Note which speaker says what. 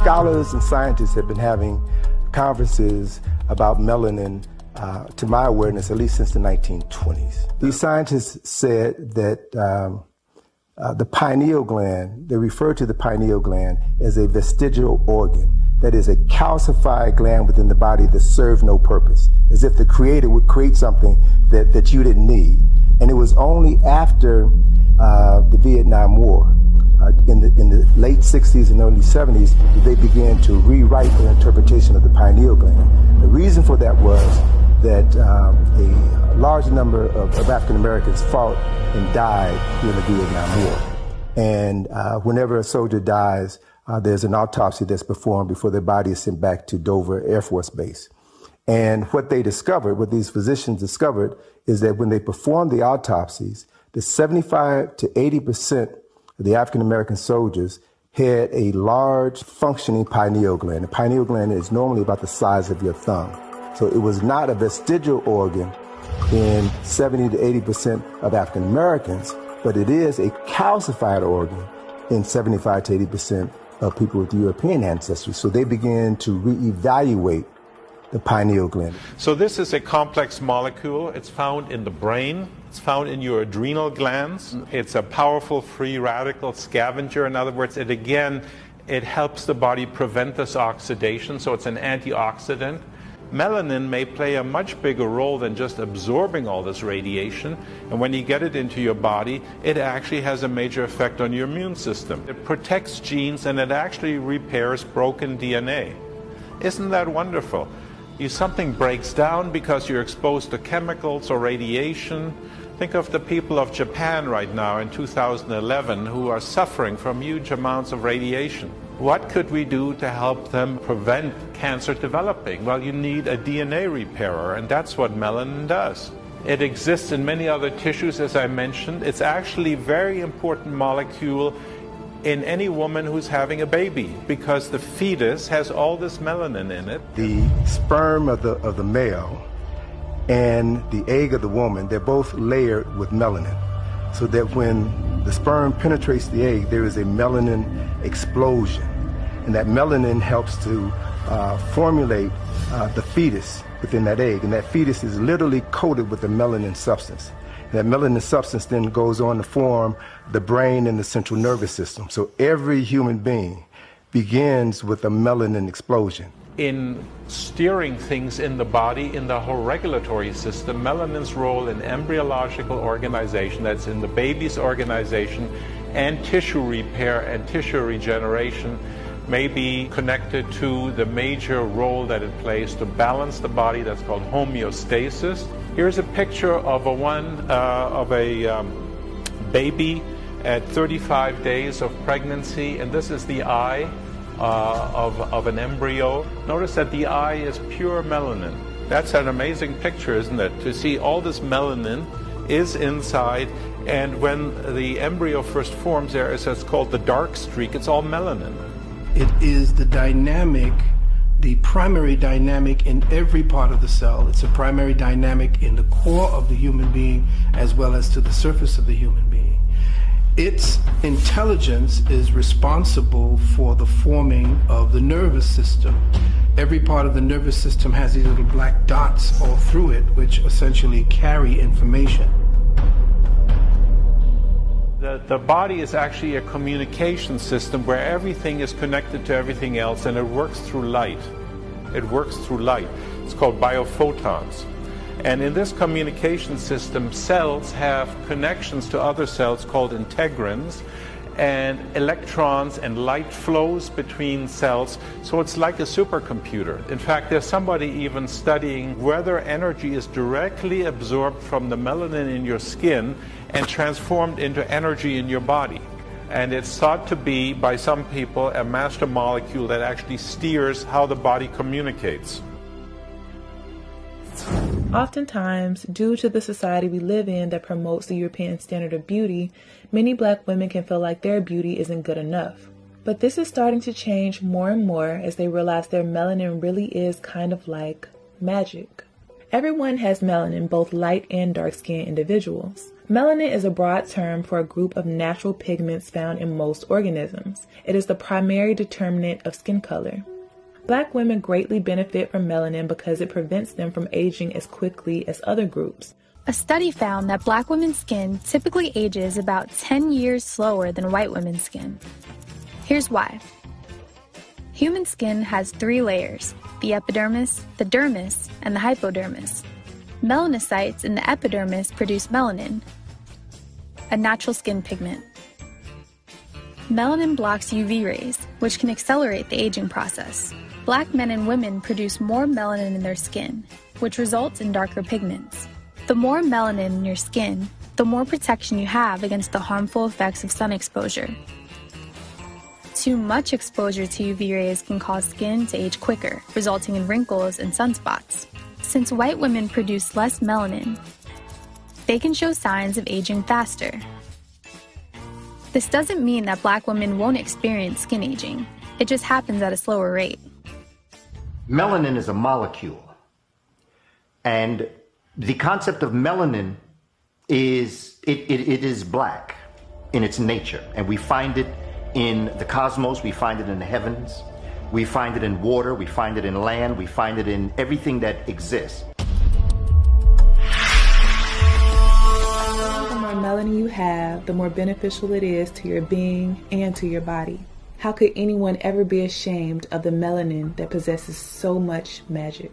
Speaker 1: scholars and scientists have been having conferences about melanin, to my awareness, at least since the 1920s. These scientists said that the pineal gland, they refer to the pineal gland as a vestigial organ. That is a calcified gland within the body that serves no purpose, as if the creator would create something that you didn't need. And it was only after the Vietnam War, in the late 60s and early 70s, that they began to rewrite their interpretation of the pineal gland. The reason for that was that a large number of African Americans fought and died during the Vietnam War. And whenever a soldier dies, there's an autopsy that's performed before their body is sent back to Dover Air Force Base. And what they discovered, what these physicians discovered, is that when they performed the autopsies, the 75 to 80% of the African American soldiers had a large functioning pineal gland. The pineal gland is normally about the size of your thumb. So it was not a vestigial organ in 70 to 80% of African Americans, but it is a calcified organ in 75 to 80% of people with European ancestry. So they began to reevaluate the pineal gland.
Speaker 2: So this is a complex molecule. It's found in the brain. It's found in your adrenal glands. It's a powerful free radical scavenger. In other words, it helps the body prevent this oxidation, so it's an antioxidant. Melanin may play a much bigger role than just absorbing all this radiation, and when you get it into your body, it actually has a major effect on your immune system. It protects genes and it actually repairs broken DNA. Isn't that wonderful? Something breaks down because you're exposed to chemicals or radiation. Think of the people of Japan right now in 2011 who are suffering from huge amounts of radiation. What could we do to help them prevent cancer developing? Well, you need a DNA repairer, and that's what melanin does. It exists in many other tissues, as I mentioned. It's actually a very important molecule in any woman who's having a baby, because the fetus has all this melanin in it.
Speaker 1: The sperm of the male and the egg of the woman, they're both layered with melanin, so that when the sperm penetrates the egg, there is a melanin explosion. And that melanin helps to formulate the fetus within that egg. And that fetus is literally coated with a melanin substance. That melanin substance then goes on to form the brain and the central nervous system. So every human being begins with a melanin explosion.
Speaker 2: In steering things in the body, in the whole regulatory system, melanin's role in embryological organization, that's in the baby's organization, and tissue repair and tissue regeneration, may be connected to the major role that it plays to balance the body. That's called homeostasis. Here's a picture of a baby at 35 days of pregnancy, and this is the eye of an embryo. Notice that the eye is pure melanin. That's an amazing picture, isn't it? To see all this melanin is inside, and when the embryo first forms, there is what's called the dark streak. It's all melanin.
Speaker 3: It is the dynamic, the primary dynamic in every part of the cell. It's a primary dynamic in the core of the human being as well as to the surface of the human being. Its intelligence is responsible for the forming of the nervous system. Every part of the nervous system has these little black dots all through it, which essentially carry information.
Speaker 2: The body is actually a communication system where everything is connected to everything else, and it works through light. It works through light. It's called biophotons. And in this communication system, cells have connections to other cells called integrins, and electrons and light flows between cells. So it's like a supercomputer. In fact, there's somebody even studying whether energy is directly absorbed from the melanin in your skin and transformed into energy in your body. And it's thought to be, by some people, a master molecule that actually steers how the body communicates.
Speaker 4: Oftentimes, due to the society we live in that promotes the European standard of beauty, many Black women can feel like their beauty isn't good enough. But this is starting to change more and more as they realize their melanin really is kind of like magic. Everyone has melanin, both light and dark-skinned individuals. Melanin is a broad term for a group of natural pigments found in most organisms. It is the primary determinant of skin color. Black women greatly benefit from melanin because it prevents them from aging as quickly as other groups.
Speaker 5: A study found that Black women's skin typically ages about 10 years slower than white women's skin. Here's why. Human skin has 3 layers: the epidermis, the dermis, and the hypodermis. Melanocytes in the epidermis produce melanin, a natural skin pigment. Melanin blocks UV rays, which can accelerate the aging process. Black men and women produce more melanin in their skin, which results in darker pigments. The more melanin in your skin, the more protection you have against the harmful effects of sun exposure. Too much exposure to UV rays can cause skin to age quicker, resulting in wrinkles and sunspots. Since white women produce less melanin, they can show signs of aging faster. This doesn't mean that Black women won't experience skin aging. It just happens at a slower rate.
Speaker 6: Melanin is a molecule, and the concept of melanin is it is black in its nature, and we find it in the cosmos, we find it in the heavens, we find it in water, we find it in land, we find it in everything that exists.
Speaker 4: The more melanin you have, the more beneficial it is to your being and to your body. How could anyone ever be ashamed of the melanin that possesses so much magic?